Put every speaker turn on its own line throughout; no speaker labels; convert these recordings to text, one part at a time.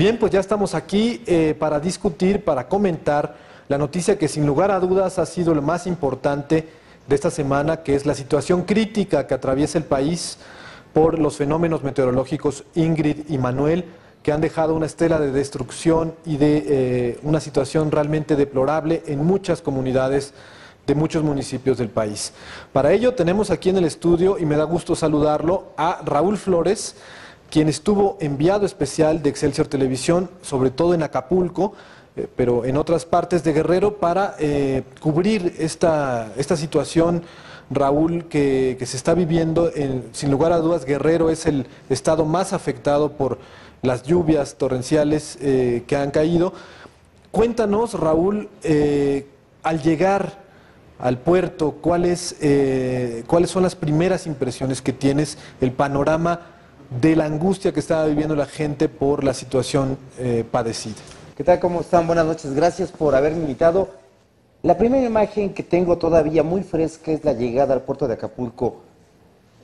Bien, pues ya estamos aquí para discutir, para comentar la noticia que sin lugar a dudas ha sido lo más importante de esta semana, que es la situación crítica que atraviesa el país por los fenómenos meteorológicos Ingrid y Manuel, que han dejado una estela de destrucción y de una situación realmente deplorable en muchas comunidades de muchos municipios del país. Para ello tenemos aquí en el estudio, y me da gusto saludarlo, a Raúl Flores, quien estuvo enviado especial de Excelsior Televisión, sobre todo en Acapulco, pero en otras partes de Guerrero, para cubrir esta situación, Raúl, que se está viviendo. Sin lugar a dudas, Guerrero es el estado más afectado por las lluvias torrenciales que han caído. Cuéntanos, Raúl, al llegar al puerto, ¿cuáles son las primeras impresiones que tienes, el panorama de la angustia que estaba viviendo la gente por la situación padecida?
¿Qué tal? ¿Cómo están? Buenas noches. Gracias por haberme invitado. La primera imagen que tengo todavía muy fresca es la llegada al puerto de Acapulco.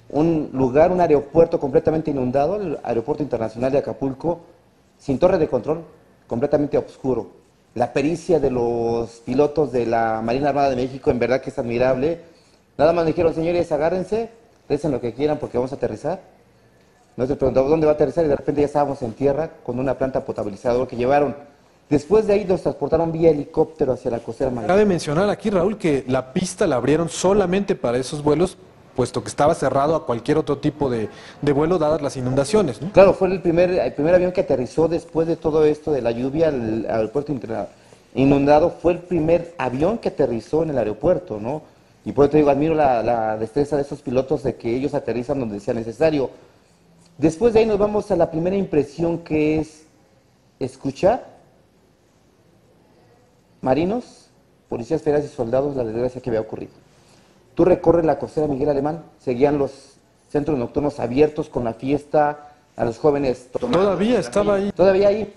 Un lugar, un aeropuerto completamente inundado, el Aeropuerto Internacional de Acapulco, sin torre de control, completamente oscuro. La pericia de los pilotos de la Marina Armada de México en verdad que es admirable. Nada más me dijeron, señores, agárrense, recen lo que quieran porque vamos a aterrizar. Nos preguntamos dónde va a aterrizar y de repente ya estábamos en tierra con una planta potabilizadora que llevaron. Después de ahí nos transportaron vía helicóptero hacia la costera marítima.
Cabe mencionar aquí, Raúl, que la pista la abrieron solamente para esos vuelos, puesto que estaba cerrado a cualquier otro tipo de vuelo, dadas las inundaciones, ¿no?
Claro, fue el primer avión que aterrizó después de todo esto de la lluvia al aeropuerto inundado. Fue el primer avión que aterrizó en el aeropuerto, ¿no? Y por eso te digo, admiro la destreza de esos pilotos de que ellos aterrizan donde sea necesario. Después de ahí nos vamos a la primera impresión, que es escuchar marinos, policías federales y soldados la desgracia que había ocurrido. Tú recorres la costera Miguel Alemán, seguían los centros nocturnos abiertos con la fiesta, a los jóvenes tomando.
Todavía estaba ahí.
Todavía ahí.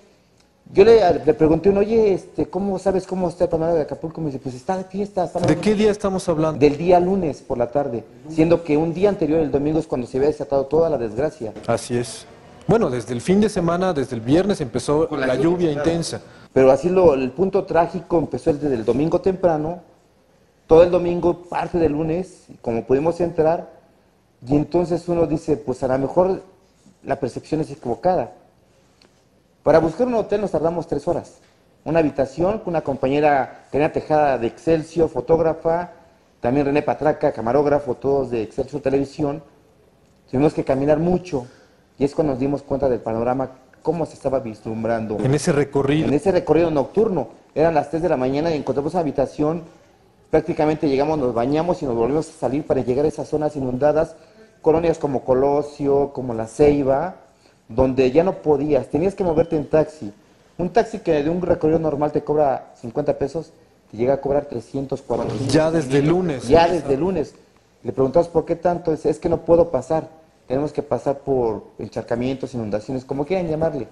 Yo le pregunté a uno, oye, ¿cómo sabes cómo está el panorama de Acapulco? Me dice, pues está de fiesta.
¿De qué día estamos hablando?
Del día lunes por la tarde, siendo que un día anterior, el domingo, es cuando se había desatado toda la desgracia.
Así es. Bueno, desde el fin de semana, desde el viernes empezó la lluvia intensa.
Pero así el punto trágico empezó desde el domingo temprano, todo el domingo, parte del lunes, como pudimos entrar, y entonces uno dice, pues a lo mejor la percepción es equivocada. Para buscar un hotel nos tardamos 3 horas. Una habitación con una compañera, Karina Tejada de Excelsior, fotógrafa, también René Patraca, camarógrafo, todos de Excelsior Televisión. Tuvimos que caminar mucho, y es cuando nos dimos cuenta del panorama, cómo se estaba vislumbrando.
En ese recorrido.
En ese recorrido nocturno. Eran las 3 de la mañana y encontramos una habitación. Prácticamente llegamos, nos bañamos y nos volvimos a salir para llegar a esas zonas inundadas, colonias como Colosio, como La Ceiba, donde ya no podías, tenías que moverte en taxi. Un taxi que de un recorrido normal te cobra 50 pesos, te llega a cobrar 300, 400.
Ya desde el lunes.
Ya desde el lunes. Le preguntamos por qué tanto, es que no puedo pasar. Tenemos que pasar por encharcamientos, inundaciones, como quieran llamarle.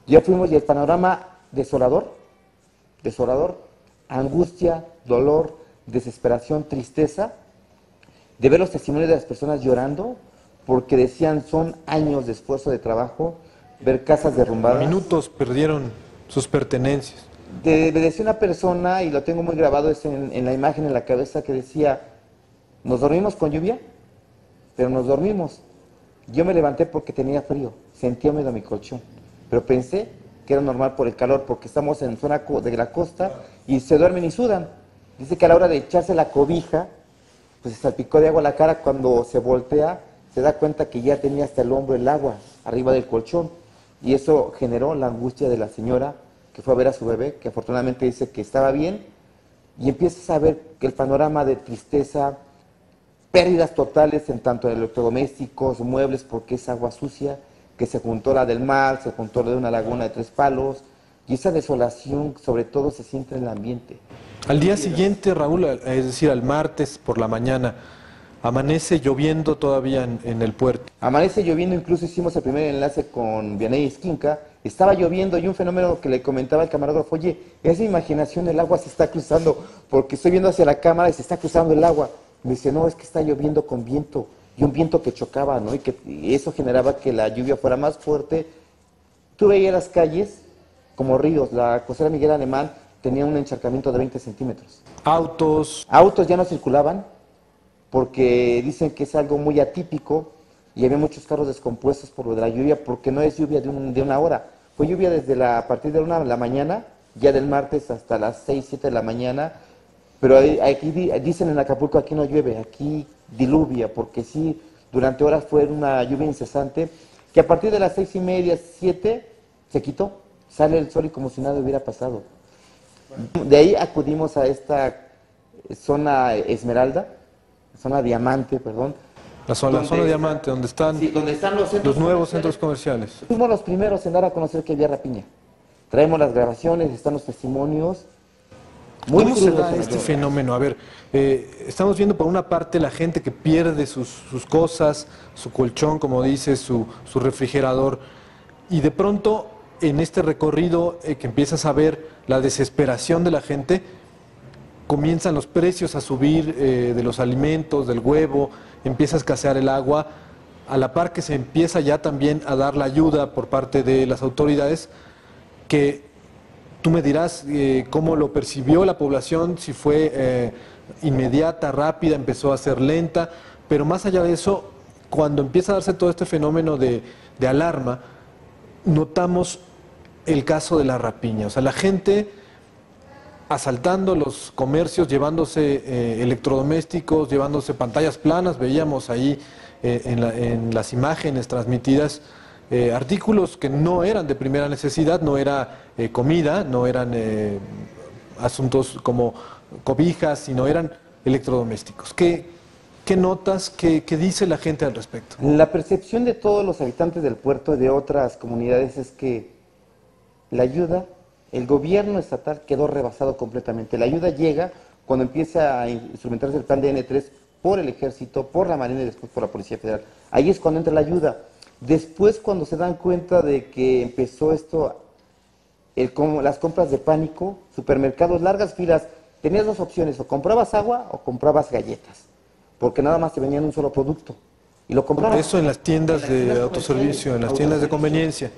Ya fuimos y el panorama desolador, angustia, dolor, desesperación, tristeza, de ver los testimonios de las personas llorando, porque decían son años de esfuerzo de trabajo, ver casas derrumbadas.
Minutos perdieron sus pertenencias.
Decía una persona, y lo tengo muy grabado, es en la imagen en la cabeza, que decía, nos dormimos con lluvia, pero nos dormimos. Yo me levanté porque tenía frío, sentía miedo a mi colchón, pero pensé que era normal por el calor, porque estamos en zona de la costa y se duermen y sudan. Dice que a la hora de echarse la cobija, pues se salpicó de agua la cara. Cuando se voltea, se da cuenta que ya tenía hasta el hombro el agua arriba del colchón, y eso generó la angustia de la señora que fue a ver a su bebé, que afortunadamente dice que estaba bien, y empiezas a ver que el panorama de tristeza, pérdidas totales en tanto de electrodomésticos, muebles, porque es agua sucia, que se juntó la del mar, se juntó la de una laguna de 3 palos, y esa desolación sobre todo se siente en el ambiente.
Al día siguiente, Raúl, es decir, al martes por la mañana, amanece lloviendo todavía en el puerto.
Amanece lloviendo, incluso hicimos el primer enlace con Vianey Esquinca, estaba lloviendo, y un fenómeno que le comentaba el camarógrafo, oye, esa imaginación, el agua se está cruzando, porque estoy viendo hacia la cámara y se está cruzando el agua. Me dice, no, es que está lloviendo con viento, y un viento que chocaba, ¿no? Y eso generaba que la lluvia fuera más fuerte Tú veías las calles como ríos. La costera Miguel Alemán tenía un encharcamiento de 20 centímetros.
Autos.
Autos ya no circulaban porque dicen que es algo muy atípico y había muchos carros descompuestos por lo de la lluvia, porque no es lluvia de una hora. Fue lluvia desde a partir de la mañana, ya del martes hasta las 6, 7 de la mañana. Pero aquí dicen en Acapulco, aquí no llueve, aquí diluvia, porque sí, durante horas fue una lluvia incesante, que a partir de las 6:30, 7, se quitó, sale el sol y como si nada hubiera pasado. De ahí acudimos a esta zona Esmeralda, zona Diamante, perdón.
La zona Diamante, donde están,
sí, donde están
los nuevos centros comerciales.
Fuimos los primeros en dar a conocer que había rapiña. Traemos las grabaciones, están los testimonios.
¿Cómo se da este fenómeno? A ver, estamos viendo por una parte la gente que pierde sus cosas, su colchón, como dice, su refrigerador, y de pronto en este recorrido que empiezas a ver la desesperación de la gente, comienzan los precios a subir de los alimentos, del huevo, empieza a escasear el agua, a la par que se empieza ya también a dar la ayuda por parte de las autoridades, que tú me dirás cómo lo percibió la población, si fue inmediata, rápida, empezó a ser lenta, pero más allá de eso, cuando empieza a darse todo este fenómeno de alarma, notamos el caso de la rapiña. O sea, la gente asaltando los comercios, llevándose electrodomésticos, llevándose pantallas planas, veíamos ahí en las imágenes transmitidas artículos que no eran de primera necesidad, no era comida, no eran asuntos como cobijas, sino eran electrodomésticos. ¿Qué notas, qué dice la gente al respecto?
La percepción de todos los habitantes del puerto y de otras comunidades es que la ayuda, el gobierno estatal quedó rebasado completamente. La ayuda llega cuando empieza a instrumentarse el plan de N3 por el Ejército, por la Marina y después por la Policía Federal. Ahí es cuando entra la ayuda. Después, cuando se dan cuenta de que empezó esto, como las compras de pánico, supermercados, largas filas, tenías dos opciones, o comprabas agua o comprabas galletas, porque nada más te venían un solo producto. Y lo comprabas.
Eso en las tiendas de autoservicio, en las tiendas de conveniencia.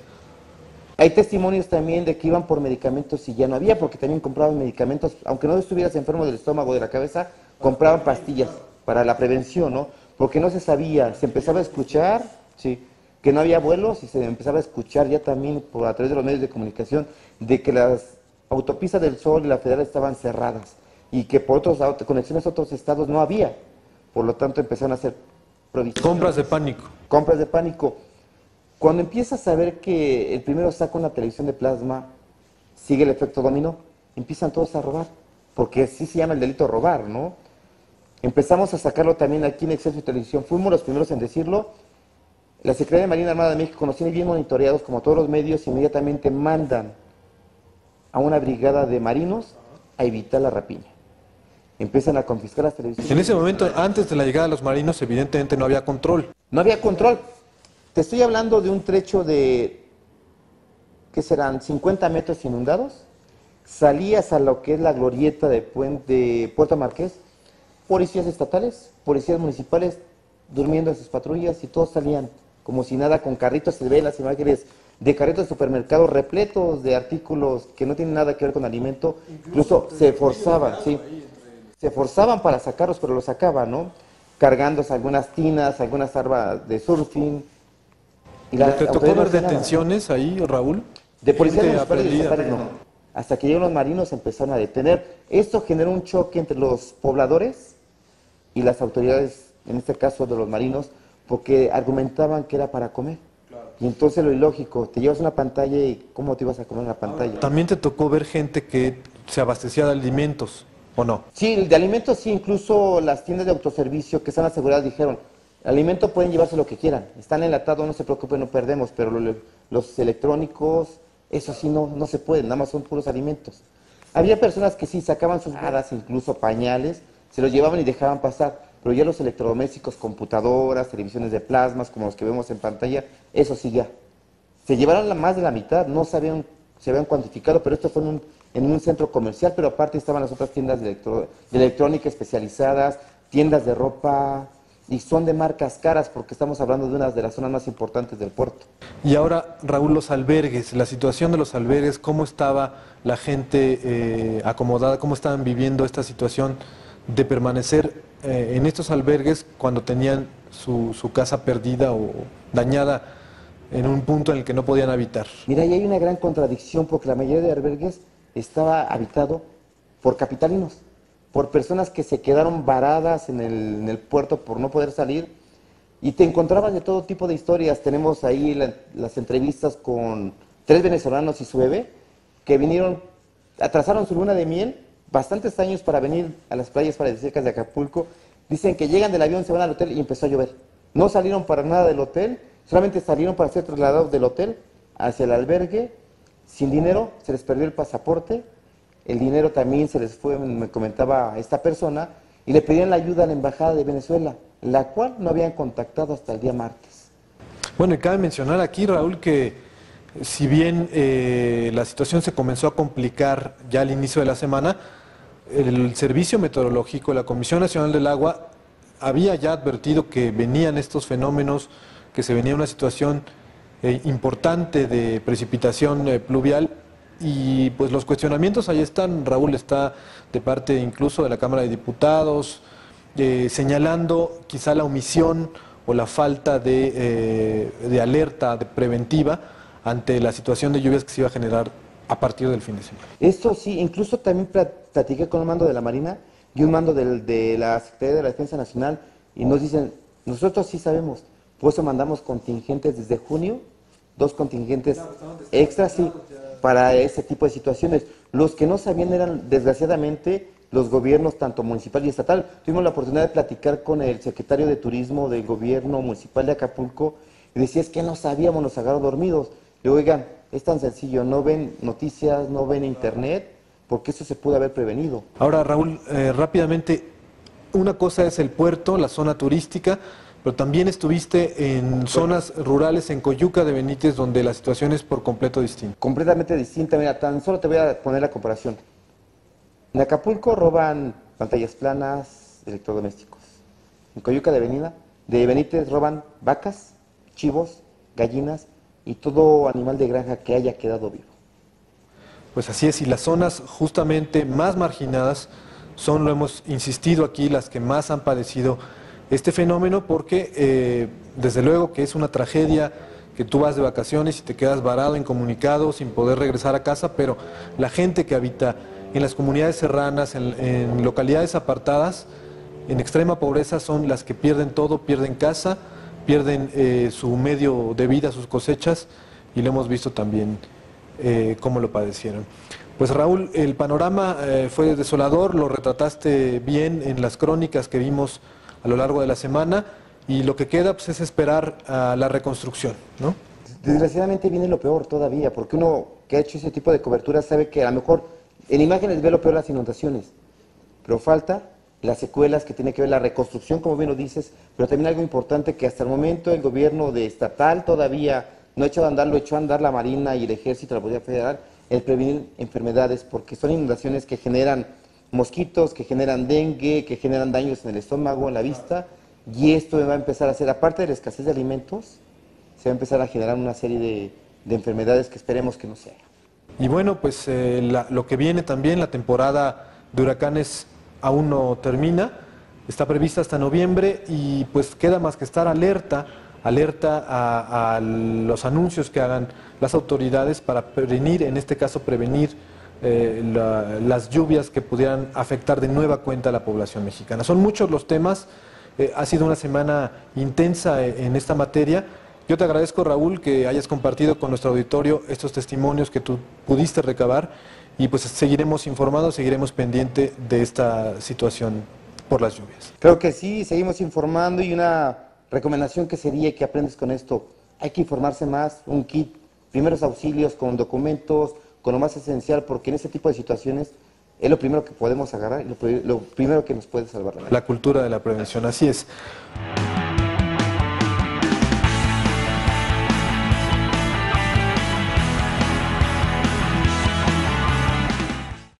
Hay testimonios también de que iban por medicamentos y ya no había, porque también compraban medicamentos, aunque no estuvieras enfermo del estómago o de la cabeza, compraban pastillas para la prevención, ¿no? Porque no se sabía, se empezaba a escuchar, sí, que no había vuelos y se empezaba a escuchar ya también a través de los medios de comunicación de que las autopistas del Sol y la Federal estaban cerradas y que por otras conexiones a otros estados no había. Por lo tanto empezaron a hacer provisiones.
Compras de pánico.
Compras de pánico. Cuando empiezas a ver que el primero saca una televisión de plasma, sigue el efecto dominó, empiezan todos a robar, porque así se llama el delito robar, ¿no? Empezamos a sacarlo también aquí en Excelsior Televisión, fuimos los primeros en decirlo. La Secretaría de Marina Armada de México nos tiene bien monitoreados, como todos los medios, inmediatamente mandan a una brigada de marinos a evitar la rapiña. Empiezan a confiscar las televisiones.
En ese momento, antes de la llegada de los marinos, evidentemente no había control.
No había control. Te estoy hablando de un trecho de, ¿qué serán? 50 metros inundados. Salías a lo que es la glorieta de Puerto Marqués, policías estatales, policías municipales durmiendo en sus patrullas y todos salían como si nada con carritos. Se ven las imágenes de carritos de supermercados repletos de artículos que no tienen nada que ver con alimento. Incluso se forzaban, sí, se forzaban para sacarlos, pero los sacaban, ¿no? Cargándose algunas tinas, algunas armas de surfing.
¿Te tocó ver detenciones ahí, Raúl?
De policías municipales y estatales no. Hasta que llegaron los marinos empezaron a detener. Esto generó un choque entre los pobladores y las autoridades, en este caso de los marinos, porque argumentaban que era para comer. Claro. Y entonces lo ilógico, te llevas una pantalla y ¿cómo te ibas a comer una pantalla?
¿También te tocó ver gente que se abastecía de alimentos o no?
Sí, de alimentos sí, incluso las tiendas de autoservicio que están aseguradas dijeron, alimento pueden llevarse lo que quieran, están enlatados, no se preocupen, no perdemos, pero los electrónicos, eso sí no se puede, nada más son puros alimentos. Había personas que sí sacaban sus hadas, incluso pañales, se los llevaban y dejaban pasar, pero ya los electrodomésticos, computadoras, televisiones de plasmas, como los que vemos en pantalla, eso sí ya. Se llevaron más de la mitad, no se habían cuantificado, pero esto fue en un centro comercial, pero aparte estaban las otras tiendas de electrónica especializadas, tiendas de ropa, y son de marcas caras porque estamos hablando de una de las zonas más importantes del puerto.
Y ahora, Raúl, los albergues, la situación de los albergues, ¿cómo estaba la gente acomodada? ¿Cómo estaban viviendo esta situación de permanecer en estos albergues cuando tenían su casa perdida o dañada en un punto en el que no podían habitar?
Mira, y hay una gran contradicción porque la mayoría de albergues estaba habitado por capitalinos, por personas que se quedaron varadas en el puerto por no poder salir, y te encontrabas de todo tipo de historias. Tenemos ahí las entrevistas con 3 venezolanos y su bebé, que vinieron, atrasaron su luna de miel, bastantes años para venir a las playas paradisíacas de Acapulco. Dicen que llegan del avión, se van al hotel y empezó a llover. No salieron para nada del hotel, solamente salieron para ser trasladados del hotel hacia el albergue, sin dinero, se les perdió el pasaporte, el dinero también se les fue, me comentaba esta persona, y le pedían la ayuda a la Embajada de Venezuela, la cual no habían contactado hasta el día martes.
Bueno, y cabe mencionar aquí, Raúl, que si bien la situación se comenzó a complicar ya al inicio de la semana, el Servicio Meteorológico, la Comisión Nacional del Agua, había ya advertido que venían estos fenómenos, que se venía una situación importante de precipitación pluvial, y pues los cuestionamientos ahí están. Raúl, está de parte incluso de la Cámara de Diputados, señalando quizá la omisión o la falta de alerta preventiva ante la situación de lluvias que se iba a generar a partir del fin de semana.
Esto sí, incluso también platiqué con un mando de la Marina y un mando de la Secretaría de la Defensa Nacional, y nos dicen, nosotros sí sabemos, por eso mandamos contingentes desde junio, 2 contingentes extras, sí, para ese tipo de situaciones. Los que no sabían eran, desgraciadamente, los gobiernos, tanto municipal y estatal. Tuvimos la oportunidad de platicar con el secretario de Turismo del gobierno municipal de Acapulco, y decía, es que no sabíamos, nos agarró dormidos. Le digo, oigan, es tan sencillo, no ven noticias, no ven internet, porque eso se pudo haber prevenido.
Ahora, Raúl, rápidamente, una cosa es el puerto, la zona turística, pero también estuviste en zonas rurales en Coyuca de Benítez, donde la situación es por completo distinta.
Completamente distinta. Mira, tan solo te voy a poner la comparación. En Acapulco roban pantallas planas, electrodomésticos. En Coyuca de Benítez roban vacas, chivos, gallinas y todo animal de granja que haya quedado vivo.
Pues así es, y las zonas justamente más marginadas son, lo hemos insistido aquí, las que más han padecido este fenómeno, porque desde luego que es una tragedia que tú vas de vacaciones y te quedas varado, incomunicado, sin poder regresar a casa, pero la gente que habita en las comunidades serranas, en localidades apartadas, en extrema pobreza, son las que pierden todo, pierden casa, pierden su medio de vida, sus cosechas, y lo hemos visto también cómo lo padecieron. Pues Raúl, el panorama fue desolador, lo retrataste bien en las crónicas que vimos a lo largo de la semana, y lo que queda pues, es esperar a la reconstrucción, ¿no?
Desgraciadamente viene lo peor todavía, porque uno que ha hecho ese tipo de cobertura sabe que a lo mejor en imágenes ve lo peor, las inundaciones, pero falta las secuelas que tiene que ver la reconstrucción, como bien lo dices, pero también algo importante que hasta el momento el gobierno de estatal todavía no ha echado a andar, lo echó a andar la Marina y el Ejército, la Policía Federal, el prevenir enfermedades, porque son inundaciones que generan mosquitos, que generan dengue, que generan daños en el estómago, en la vista, y esto va a empezar a hacer, aparte de la escasez de alimentos, se va a empezar a generar una serie de enfermedades que esperemos que no se haga.
Y bueno, pues lo que viene también, la temporada de huracanes aún no termina, está prevista hasta noviembre, y pues queda más que estar alerta a los anuncios que hagan las autoridades para prevenir, en este caso prevenir las lluvias que pudieran afectar de nueva cuenta a la población mexicana. Son muchos los temas, ha sido una semana intensa en esta materia. Yo te agradezco, Raúl, que hayas compartido con nuestro auditorio estos testimonios que tú pudiste recabar, y pues seguiremos informando, seguiremos pendiente de esta situación por las lluvias.
Creo que sí, seguimos informando, y una recomendación que sería que aprendes con esto, hay que informarse más, un kit, primeros auxilios con documentos, con lo más esencial, porque en este tipo de situaciones es lo primero que podemos agarrar, lo primero que nos puede salvar la vida.
La cultura de la prevención, así es.